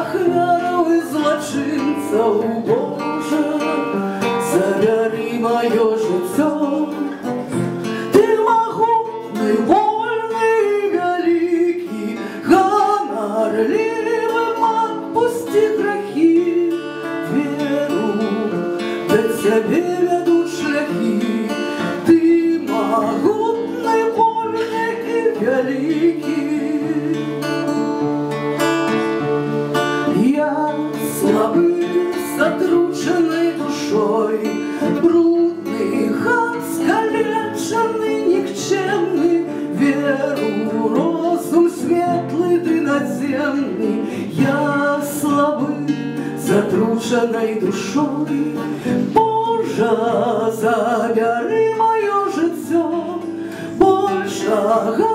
ахвяраў і злачынцаў, Божа, забяры маё жыццё. Ты магутны, вольны і вялікі, ганарлівым адпусці грахі. Веру, да цябе вядуць шляхі. Ты магутны, вольны і вялікі. Слабы, затручанной душой, брудный, скалеченный, никчемный, веру, розум светлый ты надземный. Я слабы, затручанной душой, Божа, забяры моё жыццё, большага